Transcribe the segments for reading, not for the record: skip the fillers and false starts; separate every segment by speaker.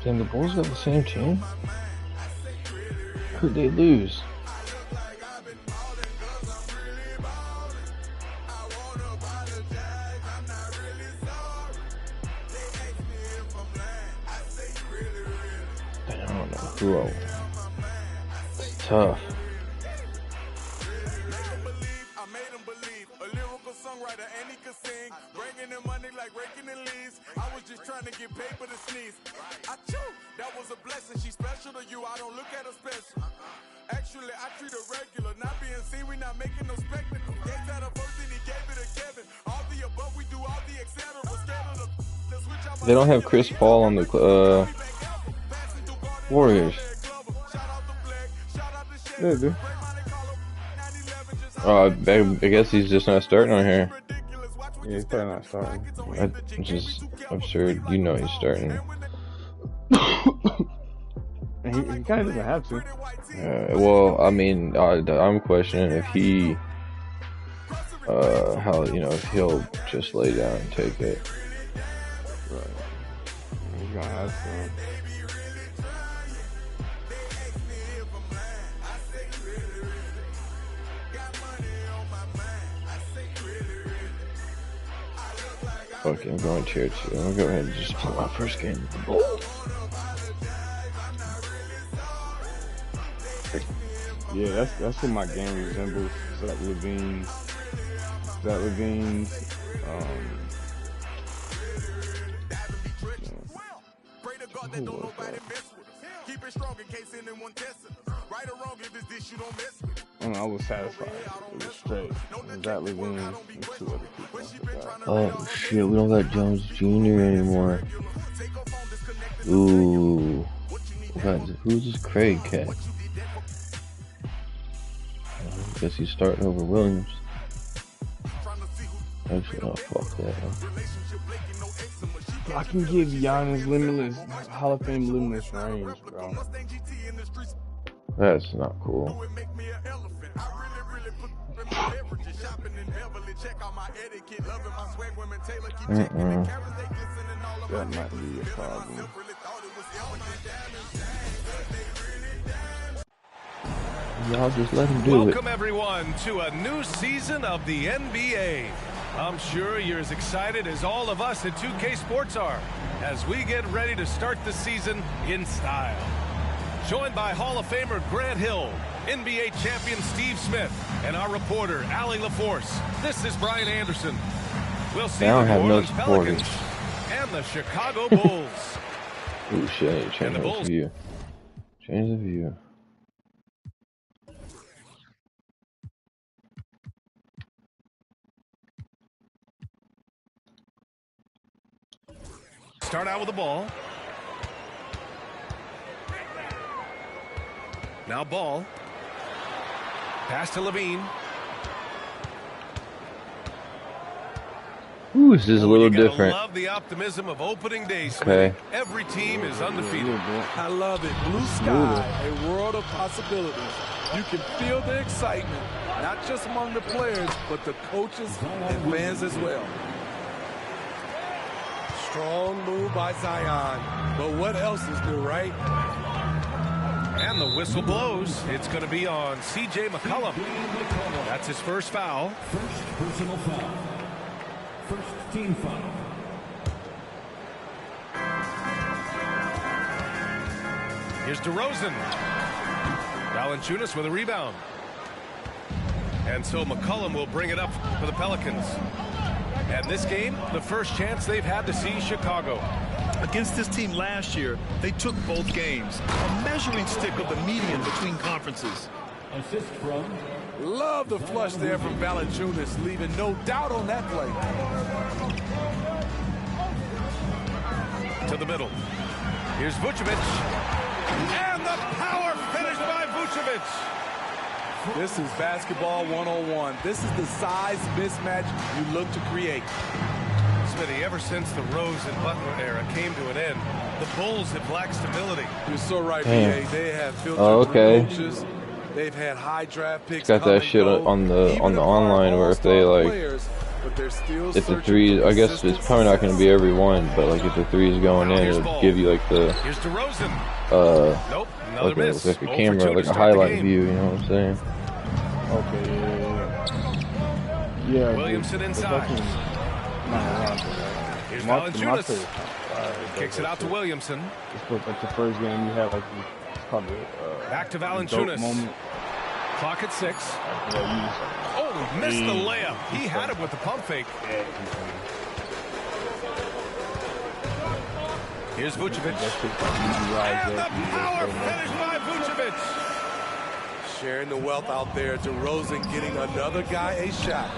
Speaker 1: Damn, the Bulls got the same team? Who'd they lose? I don't know who I... It's tough. They don't have Chris Paul on the Warriors.
Speaker 2: Yeah, they do.
Speaker 1: Oh, I guess he's just not starting on here.
Speaker 2: Yeah, he's probably not starting.
Speaker 1: It's just absurd. You know he's starting.
Speaker 2: He kind of doesn't have to.
Speaker 1: Well, I mean, I'm questioning if he, if he'll just lay down and take it.
Speaker 2: Right. He's gonna have to.
Speaker 1: Okay, I'm going tier 2. I'm gonna go ahead and just play my first game.
Speaker 2: Yeah, that's what my game resembles. Zach LaVine's. I was satisfied. It was straight. Zach LaVine and 2 other people.
Speaker 1: Oh shit, we don't got Jones Jr. anymore. Ooh. Who's this Craig cat? I guess he's starting over Williams. Actually, oh, fuck that.
Speaker 2: I can give Giannis limitless, Hall of Fame limitless range, bro.
Speaker 1: That's not cool.
Speaker 2: That might be a problem.
Speaker 1: Y'all just let him do it.
Speaker 3: Welcome everyone to a new season of the NBA. I'm sure you're as excited as all of us at 2K Sports are as we get ready to start the season in style. Joined by Hall of Famer Grant Hill, NBA champion Steve Smith, and our reporter Allie LaForce. This is Brian Anderson. We'll see the New Orleans Pelicans and the Chicago Bulls.
Speaker 1: Ooh shit, change the view. Change the view.
Speaker 3: Start out with the ball. Now Ball. Pass to LaVine.
Speaker 1: Ooh, this is a little different.
Speaker 3: Love the optimism of opening day.
Speaker 1: Okay.
Speaker 3: Every team is undefeated.
Speaker 4: I love it. Blue sky, a world of possibilities. You can feel the excitement, not just among the players, but the coaches and fans as well. Strong move by Zion. But what else is new, right?
Speaker 3: And the whistle blows. It's going to be on C.J. McCollum. That's his first foul.
Speaker 5: First personal foul. First team foul.
Speaker 3: Here's DeRozan. Valanciunas with a rebound. And so McCollum will bring it up for the Pelicans. And this game, the first chance they've had to see Chicago.
Speaker 6: Against this team last year, they took both games. A measuring stick of the median between conferences.
Speaker 5: Assist from...
Speaker 4: Love the flush there from Valanciunas, leaving no doubt on that play.
Speaker 3: To the middle. Here's Vucevic. And the power finish by Vucevic.
Speaker 4: This is basketball 101. This is the size mismatch you look to create.
Speaker 3: Smitty, ever since the Rose and Butler era came to an end, the Bulls have lacked stability.
Speaker 4: You're so right, BA. They have filtered coaches. They've had high draft picks.
Speaker 1: Got that shit on the online where if they like
Speaker 4: but they're still
Speaker 1: if the three, I guess it's probably not going to be every one, but like if the three is going in, it'll give you like the
Speaker 3: Here's DeRozan.
Speaker 1: Nope,
Speaker 3: another miss.
Speaker 1: like a camera, like a highlight view. You know what I'm saying?
Speaker 2: Okay, yeah.
Speaker 3: Williamson inside. Here's Valanciunas. Kicks it out to Williamson.
Speaker 2: It's like the first game you had, like probably
Speaker 3: back to Valanciunas. Clock at 6. Oh, missed the layup. He had it with the pump fake. Here's Vucevic. And the power finish by Vucevic.
Speaker 4: Sharing the wealth out there. DeRozan getting another guy a shot.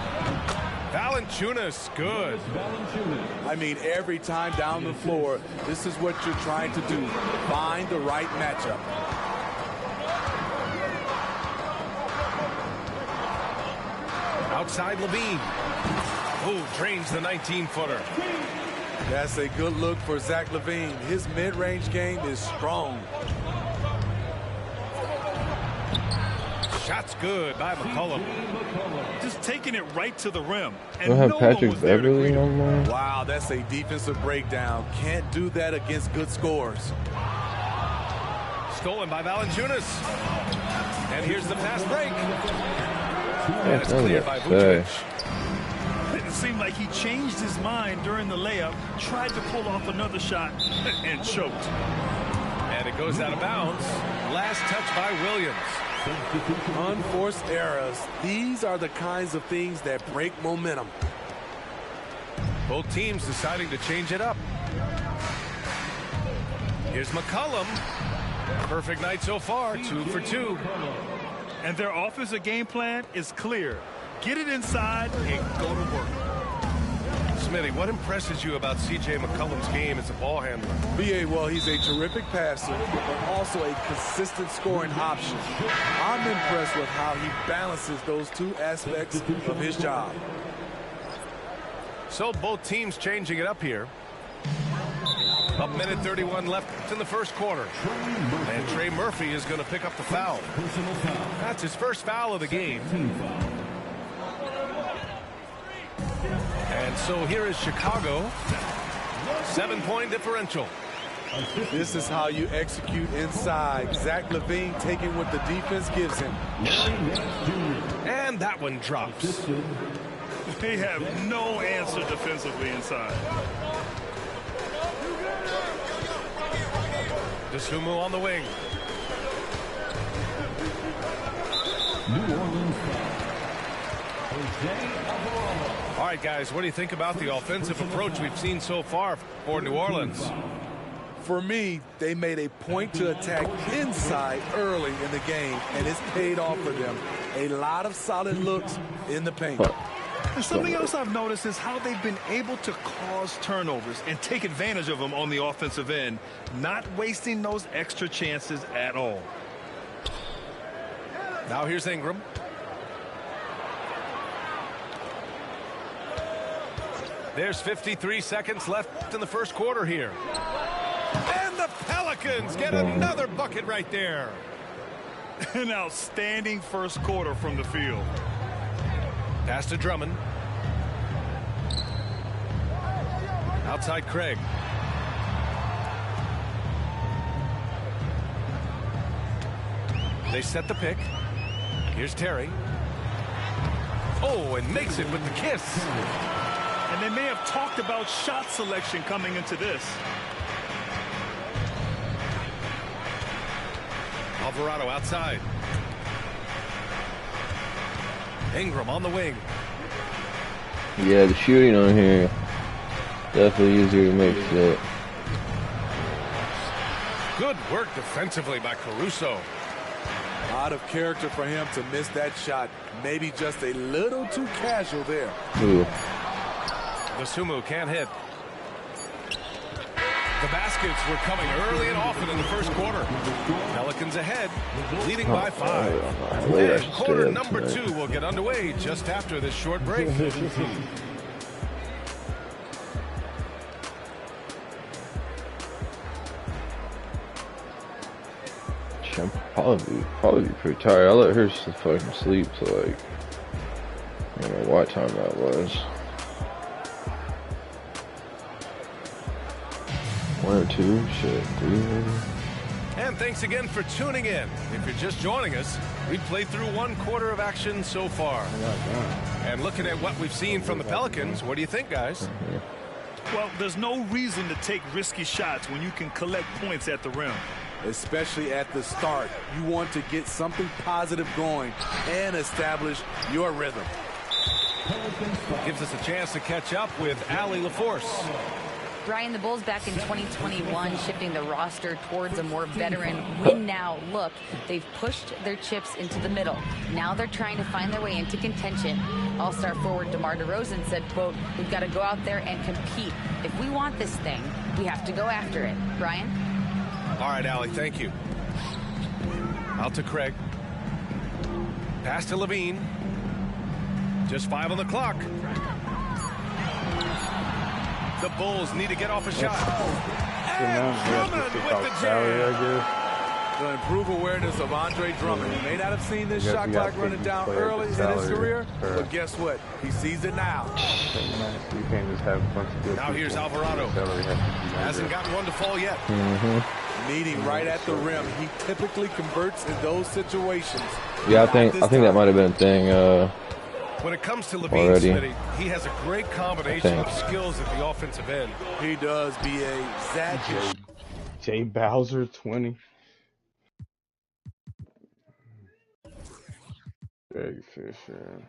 Speaker 3: Valanciunas, good.
Speaker 4: I mean, every time down the floor, this is what you're trying to do. Find the right matchup.
Speaker 3: Outside Levine. Oh, drains the 19-footer.
Speaker 4: That's a good look for Zach LaVine. His mid-range game is strong.
Speaker 3: Shot's good by McCollum.
Speaker 6: Just taking it right to the rim. And
Speaker 1: We'll have
Speaker 6: no
Speaker 1: Patrick Beverly no more.
Speaker 4: Wow, that's a defensive breakdown. Can't do that against good scores.
Speaker 3: Stolen by Valanciunas. And here's the fast break.
Speaker 1: And
Speaker 3: it's cleared by Vucevic.
Speaker 6: It seemed like he changed his mind during the layup, tried to pull off another shot, and choked.
Speaker 3: And it goes out of bounds. Last touch by Williams.
Speaker 4: Unforced errors. These are the kinds of things that break momentum.
Speaker 3: Both teams deciding to change it up. Here's McCollum. Perfect night so far, 2 for 2.
Speaker 6: And their offensive game plan is clear. Get it inside and go to work.
Speaker 3: Smitty, what impresses you about C.J. McCollum's game as a ball handler?
Speaker 4: B.A., well, he's a terrific passer, but also a consistent scoring option. I'm impressed with how he balances those two aspects of his job.
Speaker 3: So both teams changing it up here. A minute 31 left in the first quarter. And Trey Murphy is going to pick up the foul. That's his first foul of the game. And so here is Chicago. 7-point differential.
Speaker 4: This is how you execute inside. Zach LaVine taking what the defense gives him.
Speaker 3: And that one drops.
Speaker 6: They have no answer defensively inside.
Speaker 3: Dosunmu on the wing.
Speaker 5: New Orleans Jose Alvarado.
Speaker 3: All right, guys, what do you think about the offensive approach we've seen so far for New Orleans?
Speaker 4: For me, they made a point to attack inside early in the game, and it's paid off for them. A lot of solid looks in the paint.
Speaker 6: And something else I've noticed is how they've been able to cause turnovers and take advantage of them on the offensive end, not wasting those extra chances at all.
Speaker 3: Now here's Ingram. There's 53 seconds left in the first quarter here. And the Pelicans get another bucket right there.
Speaker 6: An outstanding first quarter from the field.
Speaker 3: Pass to Drummond. Outside Craig. They set the pick. Here's Terry. Oh, and makes it with the kiss.
Speaker 6: And they may have talked about shot selection coming into this.
Speaker 3: Alvarado outside. Ingram on the wing.
Speaker 1: Yeah, the shooting on here definitely easier to make it.
Speaker 3: Good work defensively by Caruso.
Speaker 4: Out of character for him to miss that shot. Maybe just a little too casual there.
Speaker 1: Ooh.
Speaker 3: Dosunmu can't hit. The baskets were coming early and often in the first quarter. Pelicans ahead, leading by 5. And quarter number 2 will get underway just after this short break.
Speaker 1: She'll probably be pretty tired. I let her fucking sleep till like, I don't know what time that was. 1 or 2, shit, 3 maybe.
Speaker 3: And thanks again for tuning in. If you're just joining us, we've played through 1 quarter of action so far. And looking at what we've seen from the Pelicans, what do you think, guys?
Speaker 6: Well, there's no reason to take risky shots when you can collect points at the rim.
Speaker 4: Especially at the start. You want to get something positive going and establish your rhythm.
Speaker 3: Gives us a chance to catch up with Allie LaForce.
Speaker 7: Brian, the Bulls back in 2021 shifting the roster towards a more veteran win-now look. They've pushed their chips into the middle. Now they're trying to find their way into contention. All-star forward DeMar DeRozan said, quote, "We've got to go out there and compete. If we want this thing, we have to go after it." Brian?
Speaker 3: All right, Allie, thank you. Out to Craig. Pass to Levine. Just 5 on the clock. The Bulls need to get off a shot. And Drummond with the jam.
Speaker 4: The improved awareness of Andre Drummond. He may not have seen this shot clock running down early in his career, but guess what? He sees it now.
Speaker 2: You can't just have a bunch of good
Speaker 3: Now here's Alvarado. Hasn't gotten one to fall yet.
Speaker 4: Meeting right at the rim. He typically converts in those situations.
Speaker 1: Yeah, I think that might have been a thing.
Speaker 3: When it comes to Levine, Smitty, he has a great combination of skills at the offensive end.
Speaker 4: He does, B.A. Zach.
Speaker 2: Jay Bowser, 20. Greg Fisher.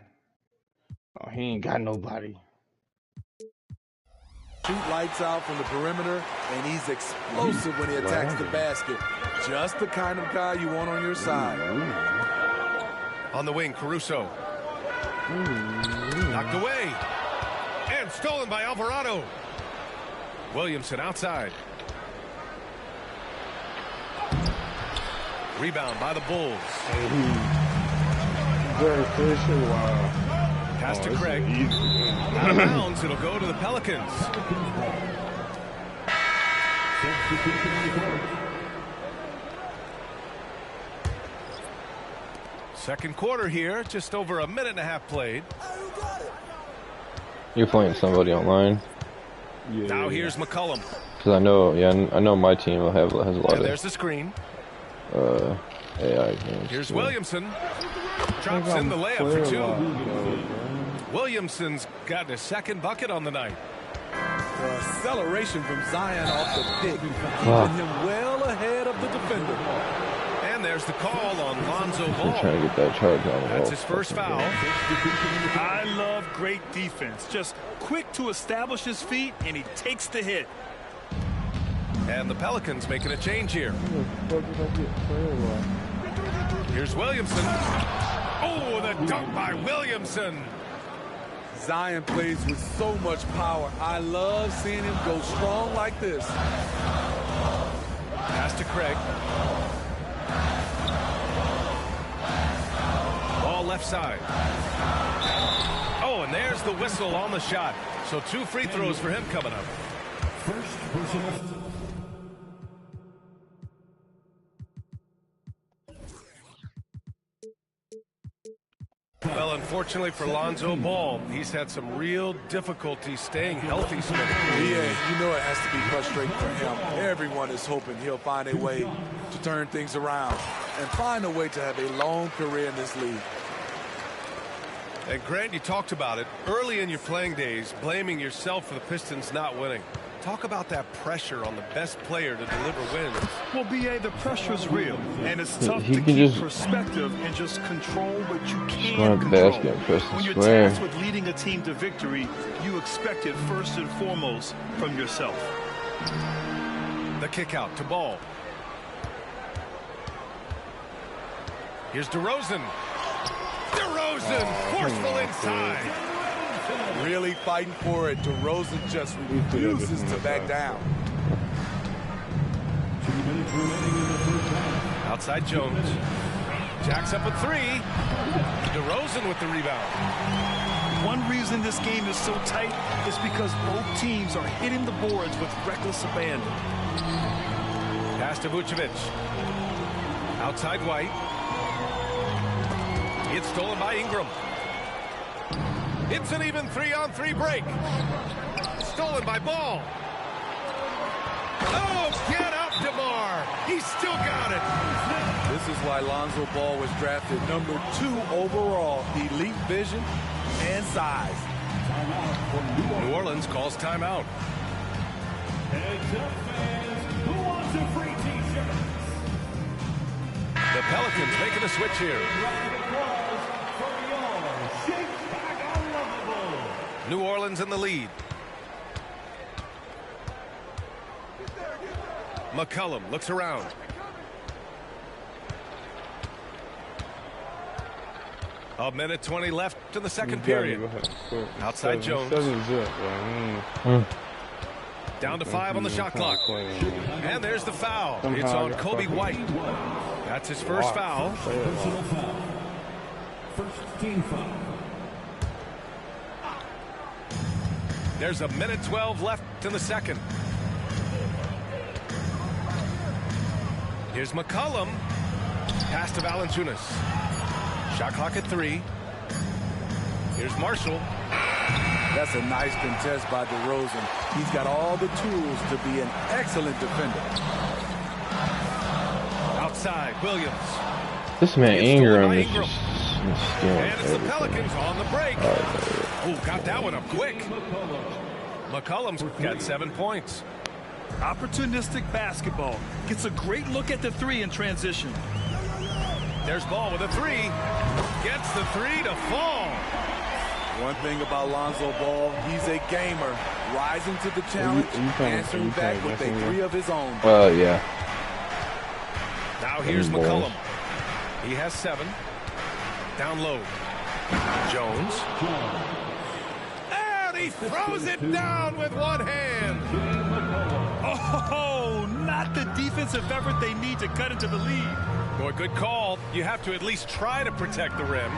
Speaker 2: Oh, he ain't got nobody.
Speaker 4: Shoot lights out from the perimeter, and he's explosive when he attacks the basket. Just the kind of guy you want on your side.
Speaker 3: On the wing, Caruso. Knocked away. And stolen by Alvarado. Williamson outside. Rebound by the Bulls.
Speaker 2: Very Fisher, wow.
Speaker 3: Pass to Craig. Out of bounds, it'll go to the Pelicans. Second quarter here, just over a minute and a half played.
Speaker 1: You're playing somebody online.
Speaker 2: Yeah.
Speaker 3: Now here's McCollum.
Speaker 1: Because I know my team will has a lot
Speaker 3: And
Speaker 1: of
Speaker 3: there's the screen.
Speaker 1: AI games.
Speaker 3: Here's Williamson. Drops in the layup for 2. Williamson's gotten his second bucket on the night.
Speaker 4: The acceleration from Zion off the pick, keeping him well ahead of the defender.
Speaker 3: And there's the call on Lonzo Ball.
Speaker 1: I'm trying to get that charge on the
Speaker 3: That's his first foul.
Speaker 6: I love great defense. Just quick to establish his feet, and he takes the hit.
Speaker 3: And the Pelicans making a change here. Here's Williamson. Oh, the dunk by Williamson.
Speaker 4: Zion plays with so much power. I love seeing him go strong like this.
Speaker 3: Pass to Craig. Ball left side. Oh, and there's the whistle on the shot. So 2 free throws for him coming up.
Speaker 5: First personal.
Speaker 3: Well, unfortunately for Lonzo Ball, he's had some real difficulty staying healthy, Smitty.
Speaker 4: Yeah, you know it has to be frustrating for him. Everyone is hoping he'll find a way to turn things around and find a way to have a long career in this league.
Speaker 3: And Grant, you talked about it early in your playing days, blaming yourself for the Pistons not winning. Talk about that pressure on the best player to deliver wins.
Speaker 6: Well, B.A., the pressure's real, and it's tough to keep perspective and just control what you can control. When you're tasked with leading a team to victory, you expect it first and foremost from yourself.
Speaker 3: The kick out to Ball. Here's DeRozan. DeRozan, forceful inside.
Speaker 4: Really fighting for it. DeRozan just refuses to back down.
Speaker 3: Outside Jones. Jacks up a 3. DeRozan with the rebound.
Speaker 6: One reason this game is so tight is because both teams are hitting the boards with reckless abandon.
Speaker 3: Pass to Vucevic. Outside White. It's stolen by Ingram. It's an even 3-on-3 break. Stolen by Ball. Oh! He's still got it.
Speaker 4: This is why Lonzo Ball was drafted number 2 overall. Elite vision and size.
Speaker 3: New Orleans calls timeout. The Pelicans making a switch here. New Orleans in the lead. McCollum looks around. A minute 20 left in the second period. Outside Jones. Down to 5 on the shot clock. And there's the foul. It's on Kobe White. That's his first foul.
Speaker 5: Personal foul. First team foul.
Speaker 3: There's a minute 12 left in the second. Here's McCollum. Pass to Valanciunas. Shot clock at 3. Here's Marshall.
Speaker 4: That's a nice contest by DeRozan. He's got all the tools to be an excellent defender.
Speaker 3: Outside, Williams.
Speaker 1: This man Ingram is
Speaker 3: Ingram.
Speaker 1: just
Speaker 3: And it's the Pelicans on the break. Oh, got that one up quick. McCollum's got 7 points.
Speaker 6: Opportunistic basketball. Gets a great look at the 3 in transition.
Speaker 3: There's Ball with a 3. Gets the 3 to fall.
Speaker 4: One thing about Lonzo Ball, he's a gamer. Rising to the challenge, answering back with a 3 of his own.
Speaker 1: Yeah.
Speaker 3: Now here's McCollum. He has 7. Down low. Jones. And he throws it down with one hand.
Speaker 6: Oh, not the defensive effort they need to cut into the lead.
Speaker 3: Boy, good call. You have to at least try to protect the rim.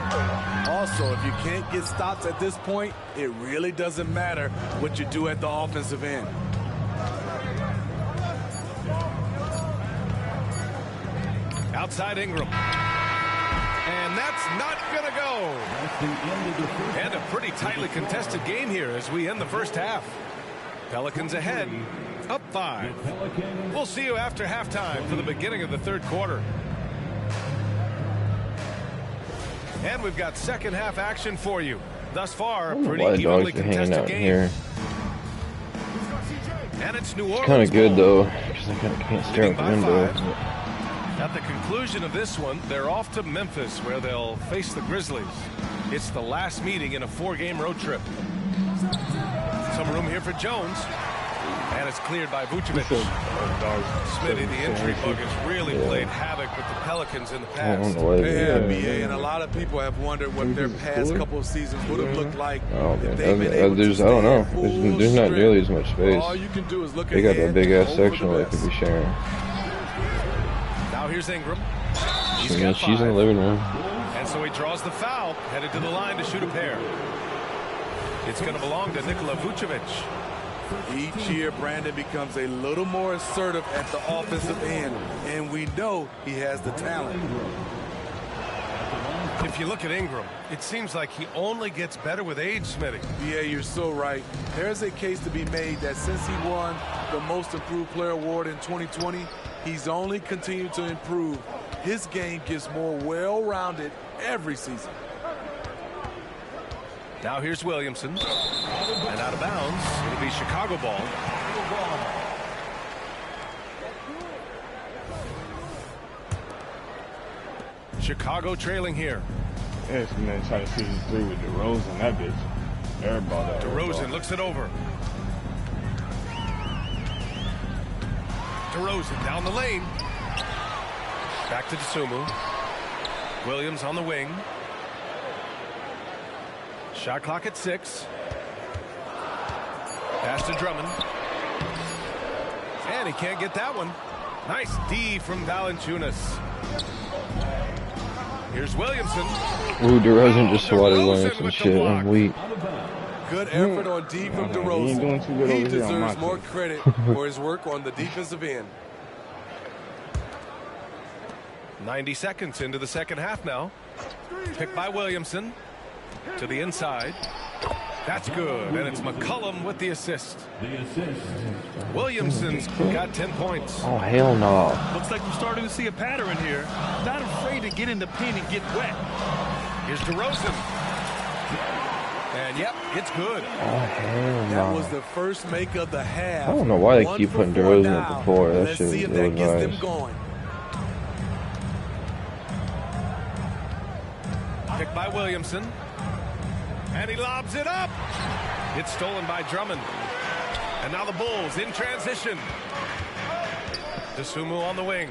Speaker 4: Also, if you can't get stops at this point, it really doesn't matter what you do at the offensive end.
Speaker 3: Outside Ingram. And that's not going to go. And a pretty tightly contested game here as we end the first half. Pelicans ahead, up 5. We'll see you after halftime for the beginning of the third quarter. And we've got second half action for you. Thus far, pretty evenly contested game. And it's New Orleans.
Speaker 1: It's kind of good though, because I kind of can't stare out the window.
Speaker 3: At the conclusion of this one, they're off to Memphis, where they'll face the Grizzlies. It's the last meeting in a 4-game road trip. Some room here for Jones. And it's cleared by Vucevic. Smitty, the injury bug has really played havoc with the Pelicans in the past.
Speaker 4: BA, and a lot of people have wondered what their past couple of seasons would have looked like.
Speaker 1: I don't know. There's not nearly as much space.
Speaker 4: All you can do is look
Speaker 1: they got that big ass sectional they could be sharing.
Speaker 3: Now here's Ingram.
Speaker 1: She's in the living room.
Speaker 3: And so he draws the foul, headed to the line to shoot a pair. It's going to belong to Nikola Vucevic.
Speaker 4: Each year, Brandon becomes a little more assertive at the offensive end, and we know he has the talent.
Speaker 3: If you look at Ingram, it seems like he only gets better with age, Smitty.
Speaker 4: Yeah, you're so right. There's a case to be made that since he won the Most Improved Player Award in 2020, he's only continued to improve. His game gets more well-rounded every season.
Speaker 3: Now here's Williamson. And out of bounds, it'll be Chicago ball. Chicago trailing here.
Speaker 2: Yes, man, try to see his 3 with DeRozan, that bitch. Everybody.
Speaker 3: DeRozan looks it over. DeRozan down the lane. Back to Dosunmu. Williams on the wing. Shot clock at 6. Pass to Drummond. And he can't get that one. Nice D from Valanciunas. Here's Williamson.
Speaker 1: Ooh, DeRozan just swatted Williamson shit. I'm weak.
Speaker 4: Good effort on D from DeRozan. He deserves more credit for his work on the defensive end.
Speaker 3: 90 seconds into the second half now. Picked by Williamson. To the inside. That's good, and it's McCollum with the assist. Williamson's got 10 points.
Speaker 1: Oh, hell no.
Speaker 6: Looks like we're starting to see a pattern here. Not afraid to get in the paint and get wet.
Speaker 3: Here's DeRozan. And, yep, it's good.
Speaker 1: Oh, hell no.
Speaker 4: That was the first make of the half.
Speaker 1: I don't know why they keep putting DeRozan at the 4. That
Speaker 4: Let's
Speaker 1: shit
Speaker 4: see
Speaker 1: is
Speaker 4: if that gets them
Speaker 1: nice.
Speaker 4: going.
Speaker 3: Picked by Williamson. And he lobs it up. It's stolen by Drummond. And now the Bulls in transition. Dosunmu on the wing.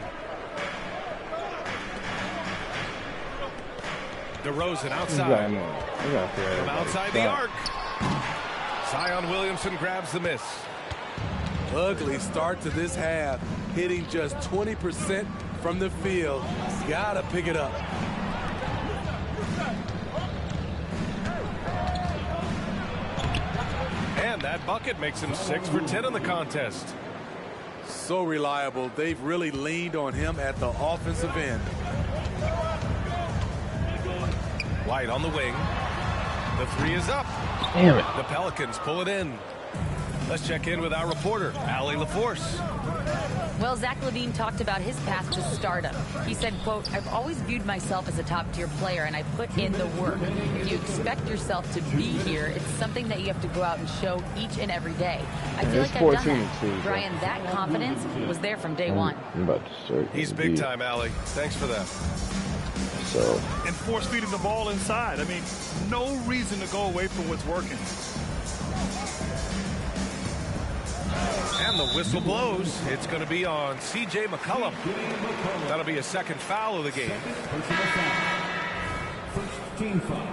Speaker 3: DeRozan outside. From outside the arc. Zion Williamson grabs the miss.
Speaker 4: Ugly start to this half. Hitting just 20% from the field. Gotta pick it up.
Speaker 3: And that bucket makes him 6 for 10 in the contest.
Speaker 4: So reliable. They've really leaned on him at the offensive end.
Speaker 3: White on the wing. The 3 is up.
Speaker 1: Damn it.
Speaker 3: The Pelicans pull it in. Let's check in with our reporter, Allie LaForce.
Speaker 7: Well, Zach LaVine talked about his path to stardom. He said, quote, "I've always viewed myself as a top-tier player, and I put in the work. If you expect yourself to be here, it's something that you have to go out and show each and every day. I feel like I've done that." Brian, that confidence was there from day one.
Speaker 1: I'm about to start.
Speaker 3: He's big time, Allie. Thanks for that.
Speaker 1: So.
Speaker 6: And force feeding the ball inside. I mean, no reason to go away from what's working.
Speaker 3: And the whistle blows. It's going to be on C.J. McCollum. That'll be a second foul of the game.
Speaker 5: First team foul.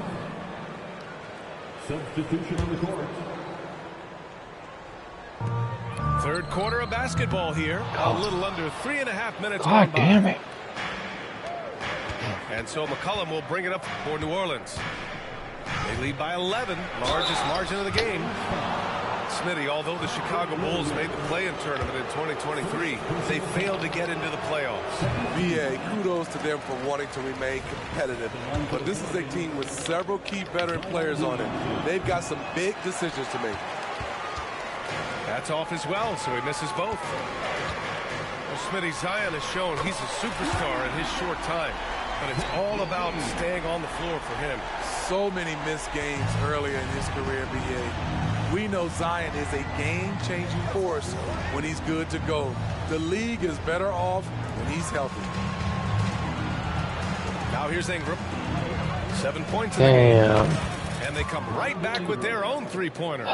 Speaker 5: Substitution on the court.
Speaker 3: Third quarter of basketball here. A little under 3.5 minutes.
Speaker 1: God damn it.
Speaker 3: And so McCollum will bring it up for New Orleans. They lead by 11, largest margin of the game. Smitty, although the Chicago Bulls made the play-in tournament in 2023, they failed to get into the playoffs.
Speaker 4: BA, kudos to them for wanting to remain competitive. But this is a team with several key veteran players on it. They've got some big decisions to make.
Speaker 3: That's off as well, so he misses both. Well, Smitty, Zion has shown he's a superstar in his short time, but it's all about staying on the floor for him.
Speaker 4: So many missed games earlier in his career, BA. We know Zion is a game-changing force when he's good to go. The league is better off when he's healthy.
Speaker 3: Now here's Ingram. 7 points in the game. And they come right back with their own three-pointer.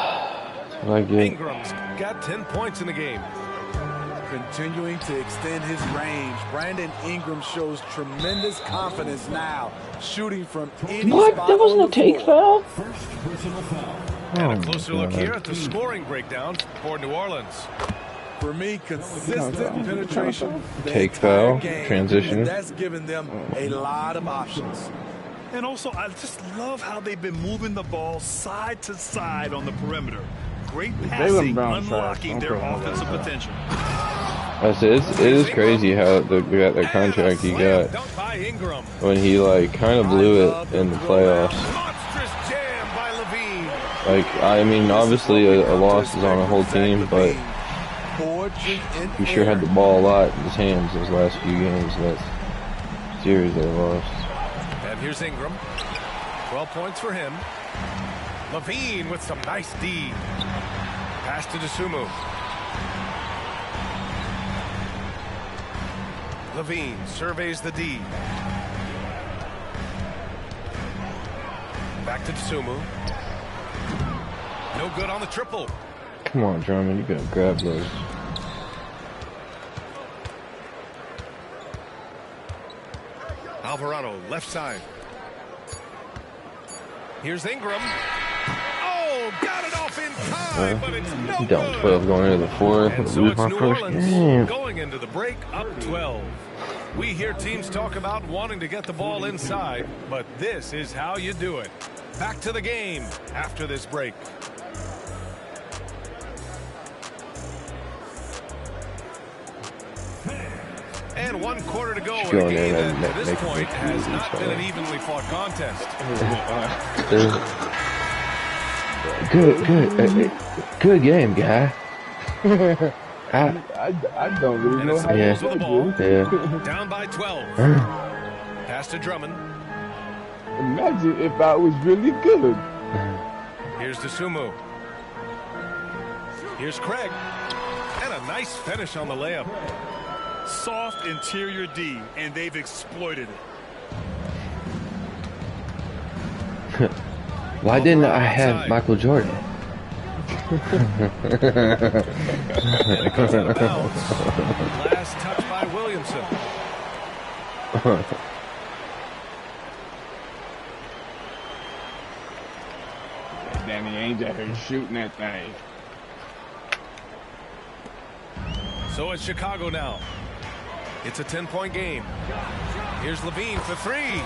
Speaker 3: Ingram's got 10 points in the game.
Speaker 4: Continuing to extend his range, Brandon Ingram shows tremendous confidence now, shooting from any spot.
Speaker 1: That wasn't a take foul?
Speaker 5: First personal foul.
Speaker 3: And a closer look here at the scoring breakdown for New Orleans.
Speaker 4: For me, consistent penetration.
Speaker 1: Take foul, transition.
Speaker 4: That's given them a lot of options.
Speaker 6: And also, I just love how they've been moving the ball side to side on the perimeter. Great passing, unlocking their offensive potential.
Speaker 1: It is crazy how the contract he got when he like kind of blew it in the playoffs. Like, I mean, obviously a loss is on a whole team, but he sure had the ball a lot in his hands those last few games. That series they lost.
Speaker 3: And here's Ingram. 12 points for him. LaVine with some nice D. Pass to Dosunmu. LaVine surveys the D. Back to Dosunmu. No good on the triple.
Speaker 1: Come on, Drummond, you gotta grab those.
Speaker 3: Alvarado, left side. Here's Ingram. Oh, got it off in time, but it's no good.
Speaker 1: Down 12 going into the fourth.
Speaker 3: And so
Speaker 1: Lose
Speaker 3: it's
Speaker 1: my
Speaker 3: New
Speaker 1: first
Speaker 3: Orleans
Speaker 1: game.
Speaker 3: going into the break up 12. We hear teams talk about wanting to get the ball inside, but this is how you do it. Back to the game after this break. And 1 quarter to go in a game that, to this point, has not been an evenly fought contest.
Speaker 1: Good game, guy.
Speaker 2: I don't really know how
Speaker 3: to the ball.
Speaker 1: Yeah.
Speaker 3: Down by 12. Pass to Drummond.
Speaker 2: Imagine if I was really good.
Speaker 3: Here's Dosunmu. Here's Craig. And a nice finish on the layup.
Speaker 6: Soft interior D, and they've exploited it.
Speaker 1: Why didn't I have Michael Jordan?
Speaker 3: And it goes out of bounds. Last touch by Williamson.
Speaker 2: Danny Ainge out here shooting that thing.
Speaker 3: So it's Chicago now. It's a 10-point game. Here's Levine for three.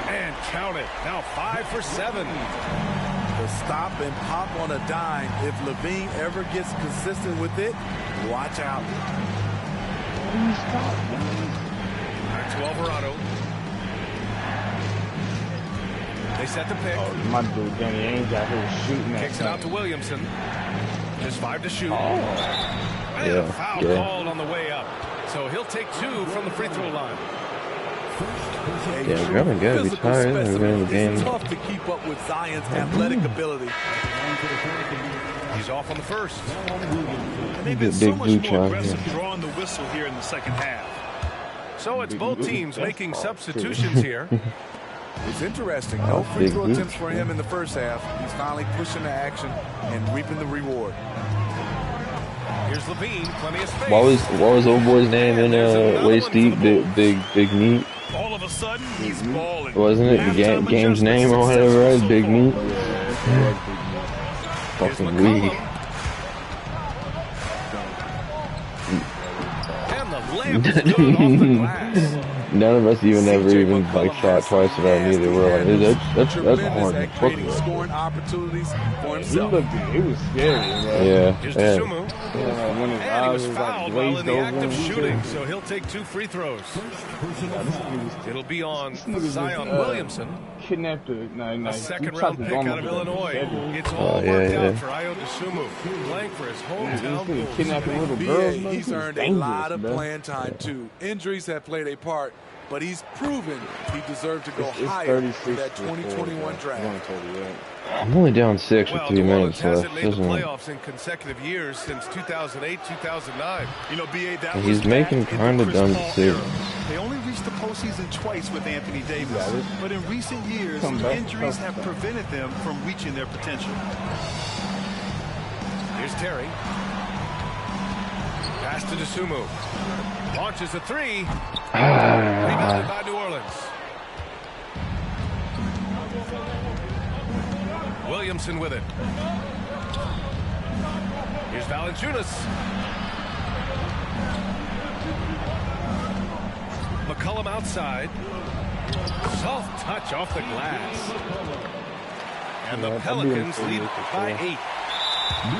Speaker 3: And count it. Now 5 for 7.
Speaker 4: The stop and pop on a dime. If Levine ever gets consistent with it, watch out.
Speaker 3: Back to Alvarado. They set the pick.
Speaker 2: Oh, my dude Danny Ainge out here shooting that
Speaker 3: Kicks
Speaker 2: thing.
Speaker 3: it out to Williamson. Just 5 to shoot.
Speaker 1: Yeah,
Speaker 3: And a foul called on the way up. So he'll take 2 from the free throw line.
Speaker 1: Yeah, Drummond gotta be tired. They're winning the game.
Speaker 4: It's tough to keep up with Zion's athletic ability.
Speaker 3: He's off on the first.
Speaker 6: And they've been so much more aggressive drawing the whistle here in the second half.
Speaker 3: So it's both teams making substitutions here.
Speaker 4: It's interesting. No free throw attempts for him in the first half. He's finally pushing the action and reaping the reward.
Speaker 3: Here's Levine, plenty of space.
Speaker 1: What was old boy's name in Waist Deep? Big Meat.
Speaker 6: All of a sudden, he's balling.
Speaker 1: Wasn't it the game's name or whatever? Right? Big Meat. Fucking weak.
Speaker 3: And the layup is good off the glass.
Speaker 1: None of us even like shot twice without neither. We're like, that's horny.
Speaker 4: Creating scoring opportunities for himself.
Speaker 2: He was scary, man.
Speaker 1: Yeah.
Speaker 3: Here's Dosunmu.
Speaker 2: When his
Speaker 3: And he
Speaker 2: eyes
Speaker 3: was
Speaker 2: was like
Speaker 3: fouled while in
Speaker 2: glazed
Speaker 3: the
Speaker 2: over
Speaker 3: act
Speaker 2: him.
Speaker 3: of shooting, so he'll take 2 free throws. It'll be on Zion Williamson.
Speaker 2: Kidnapped her. No.
Speaker 3: A second-round pick out of Illinois. It's all worked out for Ayo Dosunmu, playing for his hometown Bulls.
Speaker 2: Kidnapping little girls.
Speaker 4: BA, he's earned a lot of playing time, too. Injuries have played a part, but he's proven he deserved to go higher in that 2021 draft.
Speaker 1: I'm only down 6 with 3 minutes, so
Speaker 3: hasn't made the
Speaker 1: doesn't.
Speaker 3: playoffs in consecutive years since 2008, 2009.
Speaker 6: You know, BA, that
Speaker 1: He's
Speaker 6: was
Speaker 1: making
Speaker 6: back in
Speaker 1: kind
Speaker 6: the
Speaker 1: of
Speaker 6: Chris
Speaker 1: dumb
Speaker 6: Paul
Speaker 1: decisions.
Speaker 6: era. They only reached the postseason twice with Anthony Davis, but in recent years, injuries have prevented them from reaching their potential.
Speaker 3: Here's Terry. Pass to Dosunmu. Launches a 3. Rebounded by New Orleans. Williamson with it. Here's Valanciunas. McCollum outside. Soft touch off the glass. And the Pelicans lead by 8.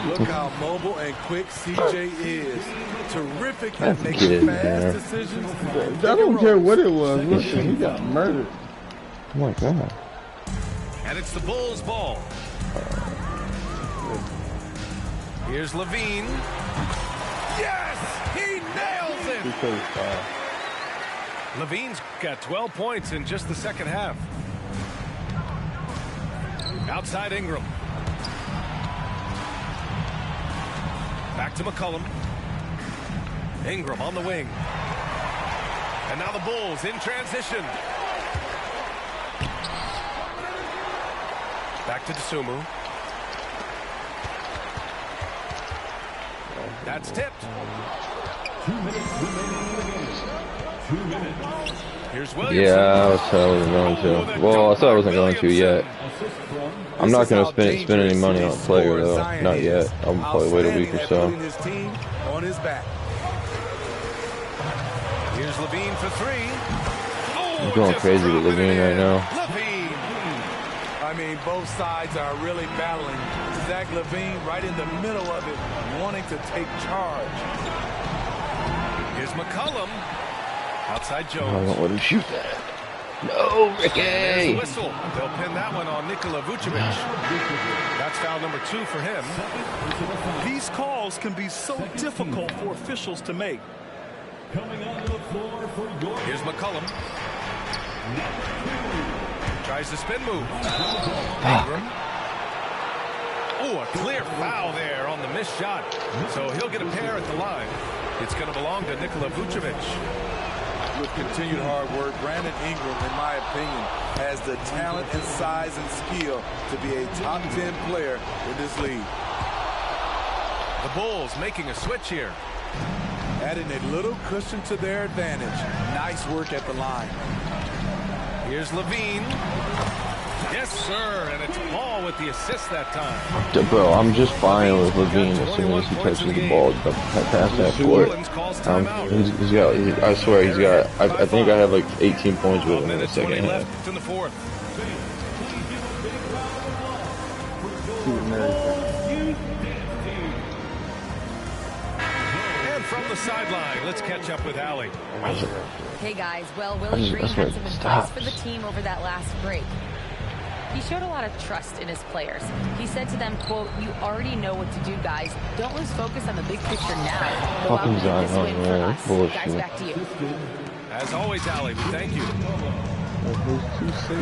Speaker 4: Look how mobile and quick CJ is. Terrific at making fast decisions.
Speaker 2: I don't care what it was. Listen, he got murdered.
Speaker 1: Oh my god.
Speaker 3: And it's the Bulls' ball. Here's Levine. Yes! He nails it! Levine's got 12 points in just the second half. Outside Ingram. Back to McCollum. Ingram on the wing. And now the Bulls in transition. Back to Dosunmu. That's tipped.
Speaker 5: 2 minutes remaining in the game. 2 minutes.
Speaker 3: Here's Williamson.
Speaker 1: Yeah, I wasn't going to. Well, I thought I wasn't going to yet. I'm not going to spend any money on a player, though. Not yet. I'll probably wait a week or so.
Speaker 4: His team on his back.
Speaker 3: Here's Levine for 3.
Speaker 1: I'm going crazy with Levine right now.
Speaker 3: Levine.
Speaker 4: I mean, both sides are really battling. Zach Levine right in the middle of it, wanting to take charge.
Speaker 3: Here's McCollum. Outside
Speaker 1: I
Speaker 3: Jones.
Speaker 1: don't let him shoot that. No, Ricky!
Speaker 3: There's the whistle. They'll pin that one on Nikola Vucevic. That's foul number 2 for him.
Speaker 6: These calls can be so difficult for officials to make.
Speaker 5: Coming onto the floor for your
Speaker 3: Here's McCollum. Tries the spin move. Ingram. Oh, a clear foul there on the missed shot. So he'll get a pair at the line. It's going to belong to Nikola Vucevic.
Speaker 4: With continued hard work, Brandon Ingram, in my opinion, has the talent and size and skill to be a top 10 player in this league.
Speaker 3: The Bulls making a switch here.
Speaker 4: Adding a little cushion to their advantage. Nice work at the line.
Speaker 3: Here's Levine. Yes, sir, and it's Paul with the assist that time.
Speaker 1: Bro, I'm just fine with Levine as soon as he touches the ball past that court. He's got, I swear, he's got, I think I have like 18 points with him in the second half.
Speaker 3: Left in the fourth. And from the sideline, let's catch up with Allie.
Speaker 7: Hey guys, well, Willie Green had some advice for the team over that last break. He showed a lot of trust in his players. He said to them, quote, "You already know what to do, guys. Don't lose focus on the big picture now. Go out and get this win for us." Guys, back to you.
Speaker 3: As always, Allie, thank you.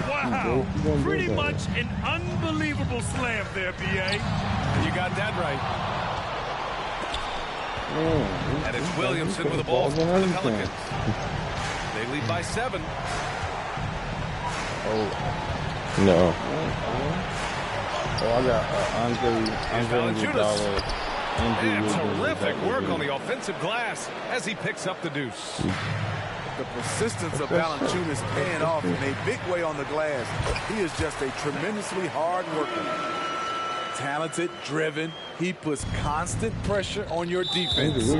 Speaker 6: Wow, pretty much an unbelievable slam there, B.A.
Speaker 3: You got that right. And it's Williamson with the ball for the Pelicans. They lead by 7.
Speaker 1: No.
Speaker 2: Oh, I got Andre
Speaker 3: Valanciunas. And
Speaker 2: Andrew
Speaker 3: terrific work on the offensive glass as he picks up the deuce.
Speaker 4: The persistence of Valanciunas paying off in a big way on the glass. He is just a tremendously hard worker. Talented, driven. He puts constant pressure on your defense.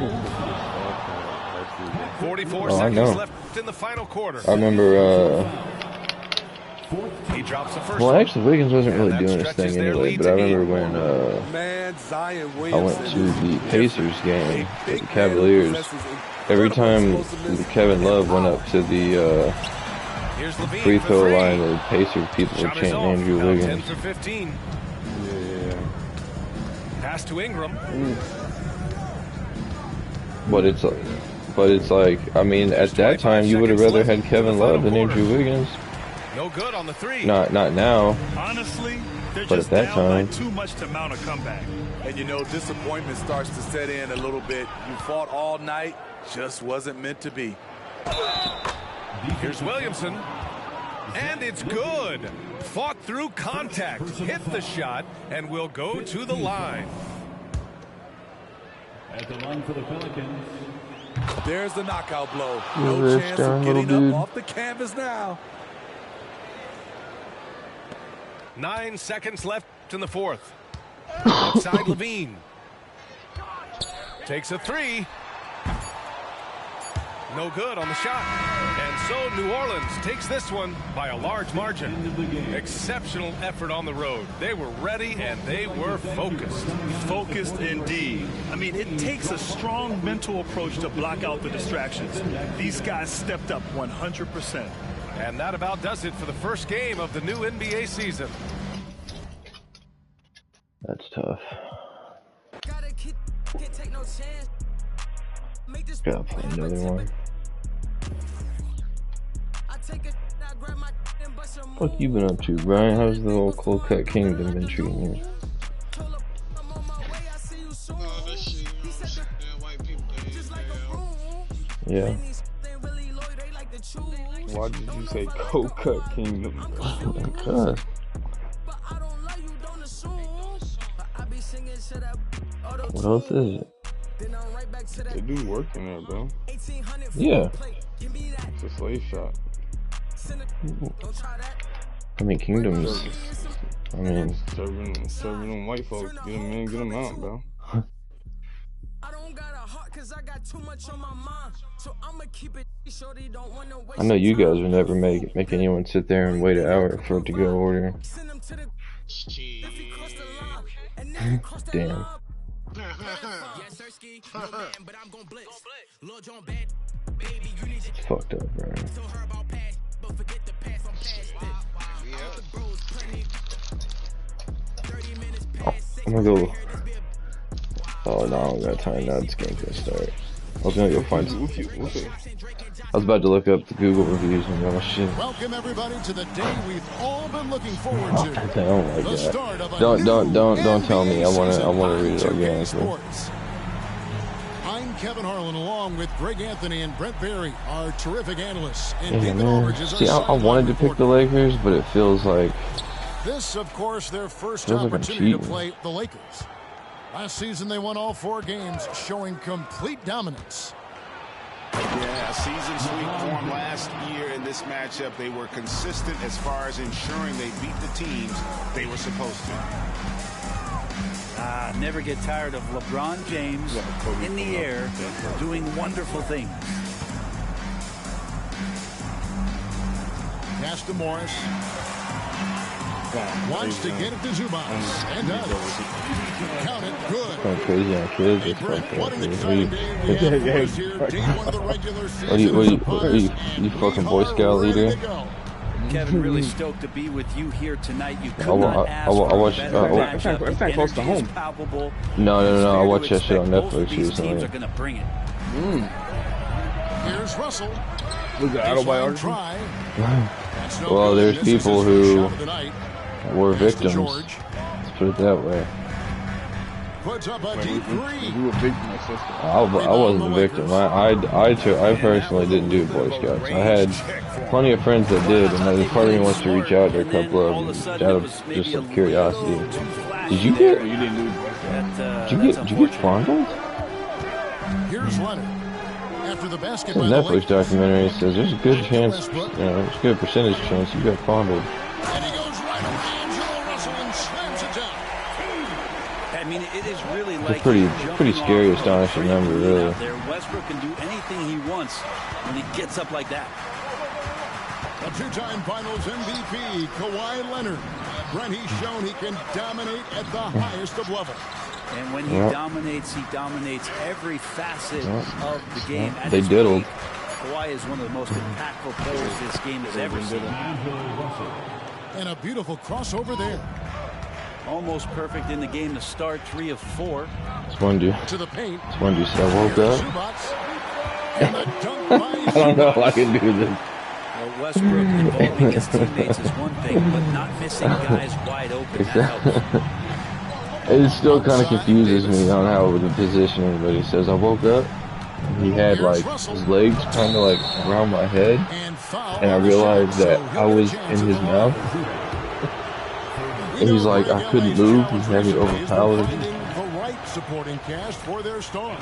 Speaker 3: 44 seconds left in the final quarter.
Speaker 1: I remember,
Speaker 3: he drops the first
Speaker 1: well,
Speaker 3: one.
Speaker 1: actually, Wiggins wasn't really doing his thing anyway, but I remember when I went to the Pacers game with the Cavaliers. Every time Kevin Love went up to the free throw line, the Pacers people would chant Andrew Wiggins.
Speaker 3: 10 for 15. Pass to Ingram.
Speaker 1: But it's like, I mean, at that time, you would have rather had Kevin Love than Andrew Wiggins.
Speaker 3: No good on the 3.
Speaker 1: Not now.
Speaker 6: Honestly, they're
Speaker 1: But
Speaker 6: just
Speaker 1: at that
Speaker 6: down by
Speaker 1: time,
Speaker 6: too much to mount a comeback.
Speaker 4: And you know, disappointment starts to set in a little bit. You fought all night, just wasn't meant to be.
Speaker 3: Here's Williamson. And it's good. Fought through contact, hit the shot, and will go to the line.
Speaker 5: at the line for the Pelicans.
Speaker 4: There's the knockout blow. No chance of getting up off the canvas now.
Speaker 3: 9 seconds left in the fourth. Outside Levine. Takes a 3. No good on the shot. And so New Orleans takes this one by a large margin. Exceptional effort on the road. They were ready and they were focused.
Speaker 6: Focused indeed. I mean, it takes a strong mental approach to block out the distractions. These guys stepped up 100%.
Speaker 3: And that about does it for the first game of the new NBA season.
Speaker 1: That's tough. Gotta play another one. What you been up to, Brian? How's the whole Cold Cut Kingdom been treating you? Yeah.
Speaker 2: Why did you say Cold Cut Kingdom?
Speaker 1: Because. What else is it?
Speaker 2: They do work in there, bro.
Speaker 1: Yeah.
Speaker 2: It's a slave shop.
Speaker 1: I mean, Kingdoms. I mean,
Speaker 2: serving them white folks. Get them in, get them out, bro.
Speaker 1: I know you guys would never make anyone sit there and wait an hour for it to go order. Damn. It's fucked up, bro. I'm gonna go. Oh no, I don't got time now. This game's gonna start. I was gonna go find some. I was about to look up the Google reviews and all shit.
Speaker 8: Welcome everybody to the day we've all been looking forward to.
Speaker 1: I don't like that. Don't tell me. I wanna read it organically.
Speaker 8: I'm Kevin Harlan, along with Greg Anthony and Brent Barry, our terrific analysts. And David Aldridge is our
Speaker 1: See, I wanted to pick the Lakers, but it feels like
Speaker 8: this, of course, their first opportunity to play the Lakers. Last season, they won all 4 games, showing complete dominance.
Speaker 9: Yeah, a season sweep formed last year in this matchup. They were consistent as far as ensuring they beat the teams they were supposed to.
Speaker 10: Never get tired of LeBron James in the air doing wonderful things.
Speaker 8: Pass to Morris. Wants to get it to Zubac. And does. Count it. Good.
Speaker 1: Going crazy on kids. It's
Speaker 8: What an exciting day we have for us here. Day 1 of the regular season.
Speaker 1: You fucking Boy Scout leader?
Speaker 10: Kevin, really stoked to be with you here tonight. You could not ask for a better matchup.
Speaker 2: It's not close to home.
Speaker 1: No. I watched that shit on Netflix recently.
Speaker 10: Teams are going to bring it.
Speaker 8: Here's Russell.
Speaker 2: Look at autobiography.
Speaker 1: Well, there's people who were victims. Let's put it that way.
Speaker 8: Puts up a deep three.
Speaker 2: You were a victim, my sister.
Speaker 1: I wasn't a victim. I personally didn't do Boy Scouts. I had plenty of friends that did, and part of me wants to reach out to a couple of them out of just some curiosity. Did you get? Did you get fondled?
Speaker 8: Here's Leonard. After the basket
Speaker 1: The Netflix documentary says there's a good chance, there's a good percentage chance you got fondled.
Speaker 8: And he goes right over D'Angelo Russell and slams it down.
Speaker 10: I mean, it is really like
Speaker 1: a pretty scary, astonishing number, really.
Speaker 10: Westbrook can do anything he wants when he gets up like that.
Speaker 8: A 2-time Finals MVP, Kawhi Leonard. Brent, he's shown he can dominate at the highest of levels.
Speaker 10: And when he dominates every facet of the game.
Speaker 1: They diddled.
Speaker 10: Kawhi is one of the most impactful players this game has ever seen.
Speaker 8: And a beautiful crossover there.
Speaker 10: Almost perfect in the game to start, 3 of 4.
Speaker 8: To the paint.
Speaker 1: I woke up. I don't know if I can do this.
Speaker 10: Well, Westbrook involving his teammates is one thing, but not missing guys wide open.
Speaker 1: It still kind of confuses me on how the positioning, but he says I woke up. He had like his legs kind of like around my head, and I realized that I was in his mouth. And he's like, I couldn't move. He had me overpowered.
Speaker 8: Supporting cast for their star.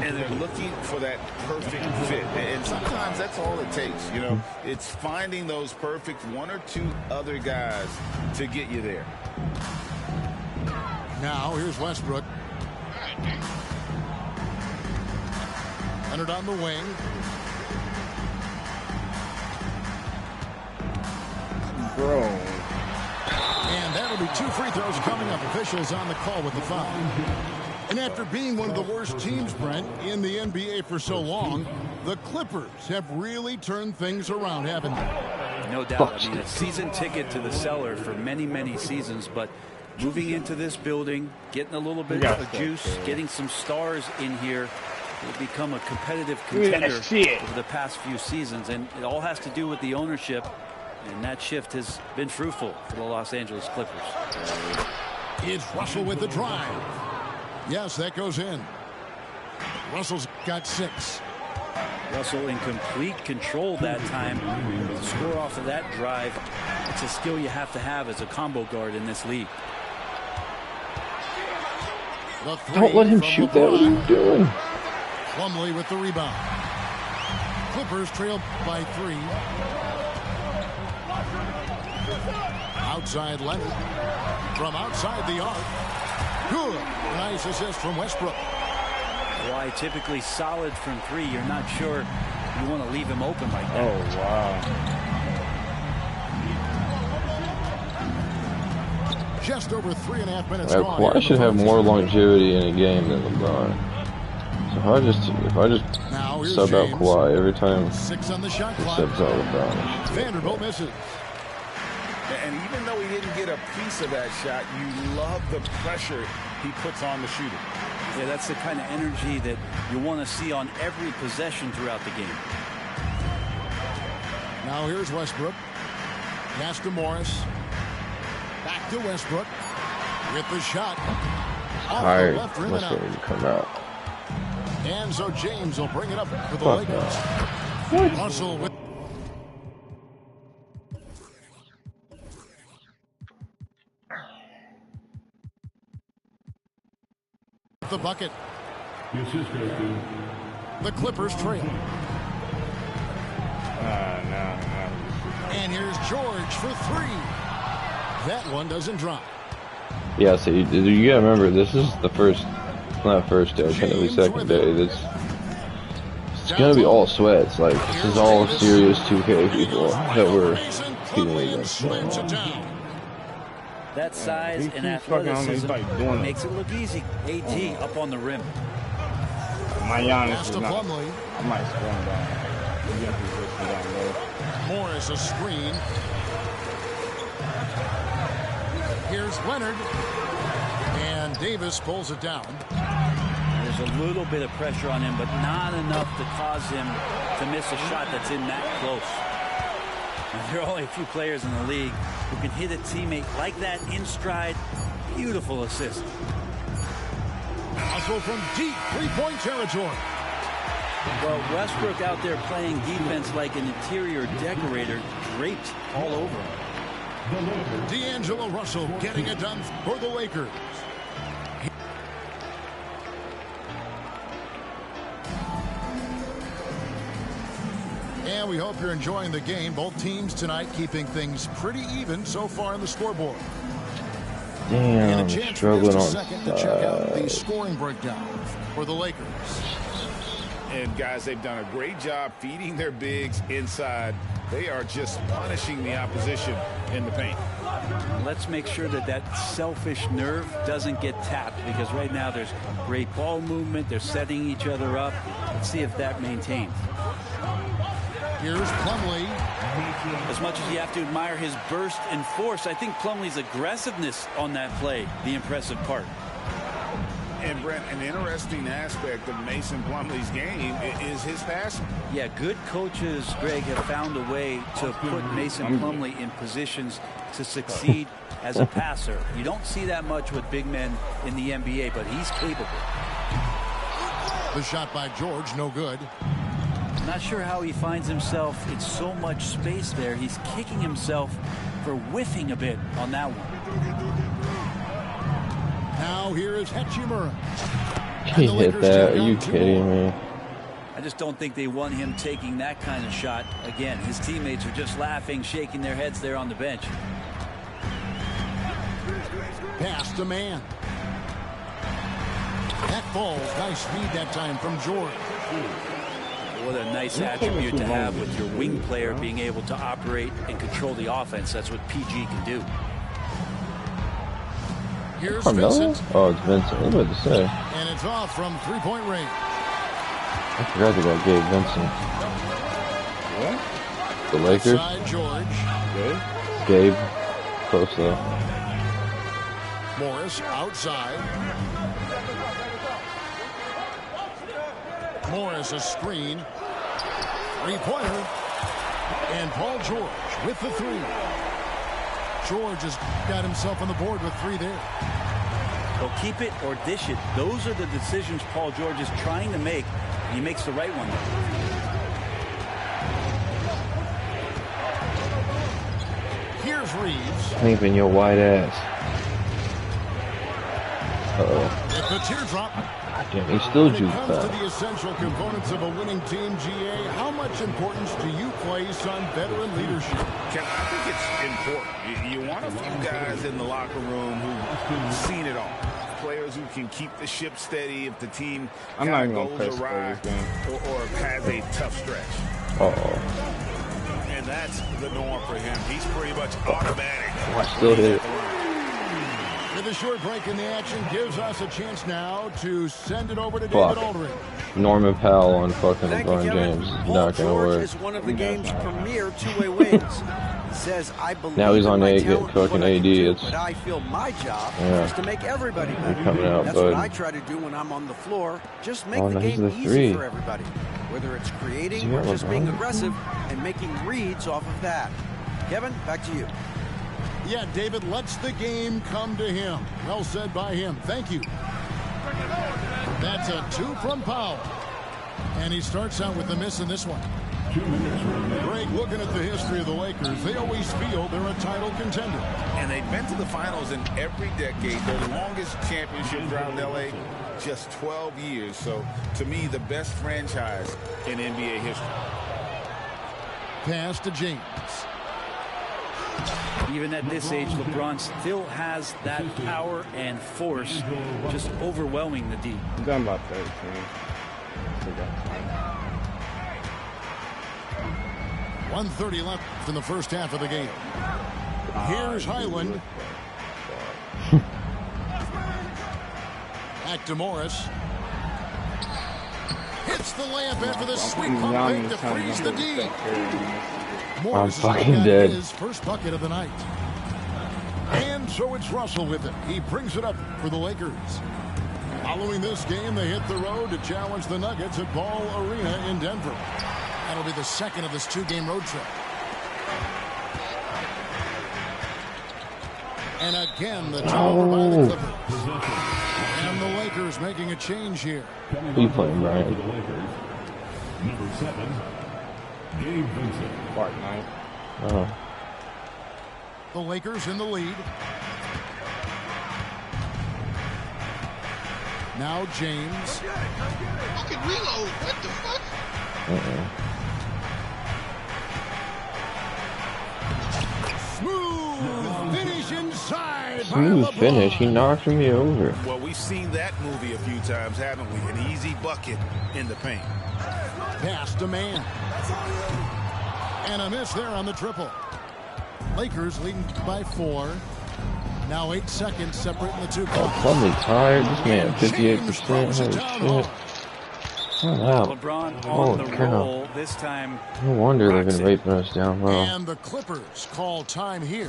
Speaker 9: And they're looking for that perfect fit. And sometimes that's all it takes. You know, it's finding those perfect 1 or 2 other guys to get you there.
Speaker 8: Now, here's Westbrook. Leonard on the wing.
Speaker 2: Bro.
Speaker 8: And that'll be 2 free throws coming up. Officials on the call with the foul. And after being one of the worst teams, Brent, in the NBA for so long, the Clippers have really turned things around, haven't they?
Speaker 10: No doubt. I mean, a season ticket to the cellar for many, many seasons, but moving into this building, getting a little bit of juice, getting some stars in here, will become a competitive contender over the past few seasons. And it all has to do with the ownership, and that shift has been fruitful for the Los Angeles Clippers.
Speaker 8: It's Russell with the drive. Yes, that goes in. Russell's got 6.
Speaker 10: Russell in complete control that time. To score off of that drive, it's a skill you have to have as a combo guard in this league.
Speaker 1: Don't let him shoot that. What are you doing?
Speaker 8: Plumlee with the rebound. Clippers trail by 3. Outside Leonard. From outside the arc. Good. Nice assist from Westbrook.
Speaker 10: Kawhi typically solid from 3. You're not sure you want to leave him open like that.
Speaker 2: Oh, wow.
Speaker 8: Just over 3.5 minutes.
Speaker 1: Kawhi should have more longevity in a game than LeBron. So if I just
Speaker 8: now,
Speaker 1: sub out Kawhi every time he
Speaker 8: subs
Speaker 1: out LeBron.
Speaker 8: Vanderbilt misses.
Speaker 9: And even though he didn't get a piece of that shot, you love the pressure he puts on the shooter.
Speaker 10: Yeah, that's the kind of energy that you want to see on every possession throughout the game.
Speaker 8: Now here's Westbrook. Pass to Morris. Back to Westbrook with the shot.
Speaker 1: Tired. Westbrook to come out.
Speaker 8: And so James will bring it up for the Lakers. Russell with the bucket. The Clippers trail. And here's George for three. That one doesn't drop.
Speaker 1: Yeah, so you gotta remember, this is the first, not first day, technically second day. It's gonna be all sweats. Like, this is all serious 2K people that we're competing against.
Speaker 10: That size and athleticism makes it look easy. AD up on the rim.
Speaker 2: My Giannis is not. I might score him down.
Speaker 8: Morris a screen. Here's Leonard. And Davis pulls it down.
Speaker 10: There's a little bit of pressure on him, but not enough to cause him to miss a shot that's in that close. And there are only a few players in the league who can hit a teammate like that in stride. Beautiful assist.
Speaker 8: Also from deep three-point territory.
Speaker 10: Well, Westbrook out there playing defense like an interior decorator, draped all over him.
Speaker 8: D'Angelo Russell getting it done for the Lakers. And we hope you're enjoying the game. Both teams tonight keeping things pretty even so far in the scoreboard.
Speaker 1: Damn, struggling on
Speaker 8: second to check out the scoring breakdown for the Lakers.
Speaker 9: And guys, they've done a great job feeding their bigs inside. They are just punishing the opposition in the paint.
Speaker 10: Let's make sure that that selfish nerve doesn't get tapped, because right now there's great ball movement. They're setting each other up. Let's see if that maintains.
Speaker 8: Here's Plumlee.
Speaker 10: As much as you have to admire his burst and force, I think Plumlee's aggressiveness on that play, the impressive part.
Speaker 9: And Brent, an interesting aspect of Mason Plumlee's game is his passing.
Speaker 10: Yeah, good coaches, Greg, have found a way to put Mason Plumlee in positions to succeed as a passer. You don't see that much with big men in the NBA, but he's capable.
Speaker 8: The shot by George, no good.
Speaker 10: Not sure how he finds himself in so much space there. He's kicking himself for whiffing a bit on that one.
Speaker 8: Now here is Hachimura.
Speaker 1: He hit that. Are you kidding me?
Speaker 10: I just don't think they want him taking that kind of shot. Again, his teammates are just laughing, shaking their heads there on the bench.
Speaker 8: Pass to man. That falls. Nice speed that time from George.
Speaker 10: What a nice attribute to have with your wing player being able to operate and control the offense. That's what PG can do.
Speaker 8: Here's
Speaker 1: Carmelo?
Speaker 8: Vincent.
Speaker 1: Oh, it's Vincent. I was about to say.
Speaker 8: And it's off from three-point range.
Speaker 1: I forgot they got Gabe Vincent.
Speaker 2: What?
Speaker 1: The Lakers?
Speaker 8: Outside George.
Speaker 1: Gabe. Close though.
Speaker 8: Morris outside. Morris a screen. Three-pointer. And Paul George with the three. George has got himself on the board with three there.
Speaker 10: Well, keep it or dish it. Those are the decisions Paul George is trying to make. He makes the right one.
Speaker 8: Here's Reeves.
Speaker 1: Cleaving your white ass. Uh-oh.
Speaker 8: It's the teardrop.
Speaker 1: Damn, he still
Speaker 8: When it
Speaker 1: juiced
Speaker 8: comes to
Speaker 1: that.
Speaker 8: the essential components of a winning team, GA, how much importance do you place on veteran leadership?
Speaker 9: Ken, I think it's important. You want a few guys in the locker room who've seen it all. Players who can keep the ship steady if the team kind of goes awry or has a tough stretch.
Speaker 1: Uh-oh.
Speaker 3: And that's the norm for him. He's pretty much automatic.
Speaker 1: I still hit it.
Speaker 8: With a short break in the action gives us a chance now to send it over to David Aldridge.
Speaker 1: Norman Powell on fucking LeBron James is not going to work.
Speaker 11: Is one of the game's premier two-way wings. says, I believe
Speaker 1: now he's on
Speaker 11: A,
Speaker 1: fucking AD. It's,
Speaker 11: but I feel my job is to make everybody better.
Speaker 1: Coming out,
Speaker 11: That's what I try to do when I'm on the floor. Just make the game easy for everybody. Whether it's creating or just being aggressive and making reads off of that. Kevin, back to you.
Speaker 8: Yeah, David lets the game come to him. Well said by him. Thank you. That's a 2 from Powell. And he starts out with the miss in this one. Greg, looking at the history of the Lakers, they always feel they're a title contender.
Speaker 9: And they've been to the finals in every decade. Their longest championship drought in L.A., just 12 years. So, to me, the best franchise in NBA history.
Speaker 8: Pass to James.
Speaker 10: Even at this age, LeBron still has that power and force, just overwhelming the D.
Speaker 2: I'm done about 13.
Speaker 8: 1:30 left in the first half of the game. Here's Highland. Back to Morris. Hits the layup after the sweet pump fake to freeze the D.
Speaker 1: I'm fucking dead.
Speaker 8: His first bucket of the night. And so it's Russell with it. He brings it up for the Lakers. Following this game, they hit the road to challenge the Nuggets at Ball Arena in Denver. That'll be the second of this 2-game road trip. And again, the turnover by the Clippers. And the Lakers making a change here.
Speaker 1: Who you playing, Brian?
Speaker 5: Number 7, Gabe Vincent.
Speaker 2: Part 9.
Speaker 1: Oh.
Speaker 8: The Lakers in the lead. Now James.
Speaker 12: Fucking reload. What the fuck?
Speaker 8: Smooth finish inside.
Speaker 1: Smooth finish. He knocked me over.
Speaker 9: Well, we've seen that movie a few times, haven't we? An easy bucket in the paint.
Speaker 8: Pass to man. And a miss there on the triple. Lakers leading by 4. Now 8 seconds separating the two.
Speaker 1: Plumlee tired. This man 58%. Holy shit. Wow.
Speaker 10: LeBron on the roll this time.
Speaker 1: No wonder they've been raping us down low.
Speaker 8: And the Clippers call time here.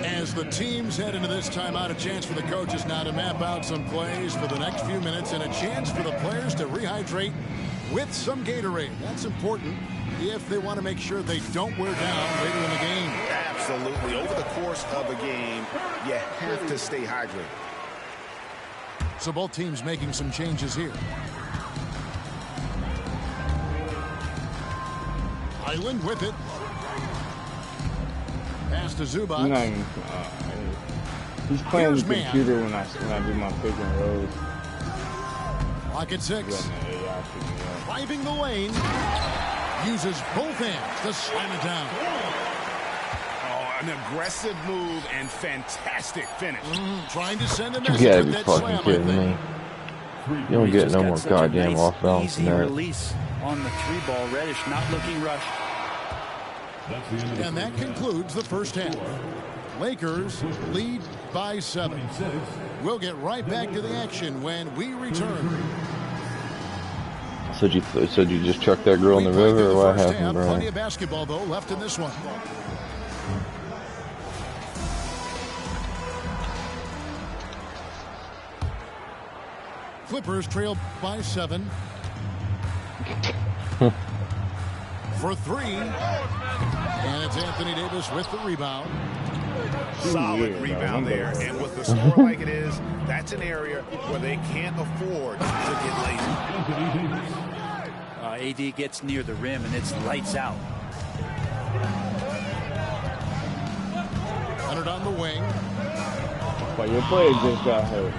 Speaker 8: As the teams head into this timeout, a chance for the coaches now to map out some plays for the next few minutes and a chance for the players to rehydrate with some Gatorade. That's important if they want to make sure they don't wear down later in the game.
Speaker 9: Absolutely. Over the course of a game, you have to stay hydrated.
Speaker 8: So both teams making some changes here. Island with it. Pass to Zubac.
Speaker 2: He's playing the computer when I do my pick and rolls.
Speaker 8: Lock at 6. Driving the lane. Uses both hands to slam it down.
Speaker 9: Oh, an aggressive move and fantastic finish.
Speaker 8: Trying to send a
Speaker 1: You
Speaker 8: message
Speaker 1: gotta
Speaker 8: with
Speaker 1: be
Speaker 8: that
Speaker 1: fucking
Speaker 8: slam,
Speaker 1: kidding me. You don't get no more goddamn off balance than that.
Speaker 10: Release on the 3-ball. Reddish not looking rushed.
Speaker 8: And that concludes the first half. Lakers lead by 7. We'll get right back to the action when we return.
Speaker 1: So you just chuck that girl in the river, or what happened, bro?
Speaker 8: Plenty of basketball though left in this one. Clippers trail by 7. For 3. And it's Anthony Davis with the rebound.
Speaker 9: Solid rebound there. And with the score like it is, that's an area where they can't afford to get lazy.
Speaker 10: AD gets near the rim and it's lights out.
Speaker 8: Leonard on the wing.
Speaker 2: But your player just got hurt.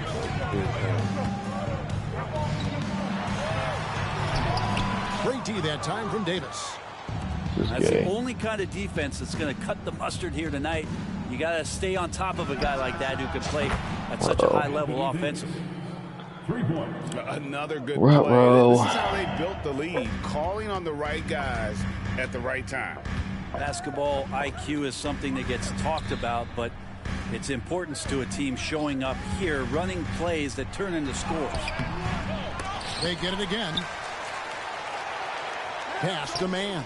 Speaker 8: Great D that time from Davis.
Speaker 10: That's the only kind of defense that's going to cut the mustard here tonight. You got to stay on top of a guy like that who can play at such a high level offensively.
Speaker 9: Another good play. This is how they built the lead, calling on the right guys at the right time.
Speaker 10: Basketball IQ is something that gets talked about, but its importance to a team showing up here, running plays that turn into scores.
Speaker 8: They get it again. Pass to man.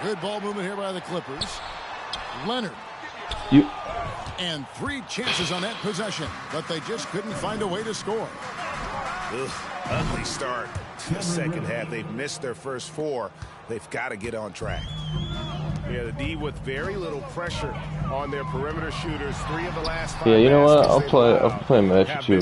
Speaker 8: Good ball movement here by the Clippers. Leonard. And 3 chances on that possession, but they just couldn't find a way to score.
Speaker 9: Ugh, ugly start to the second half. They've missed their first 4. They've got to get on track.
Speaker 13: Yeah, the D with very little pressure on their perimeter shooters. 3 of the last 5.
Speaker 1: Yeah, you know what? I'll play Magic too.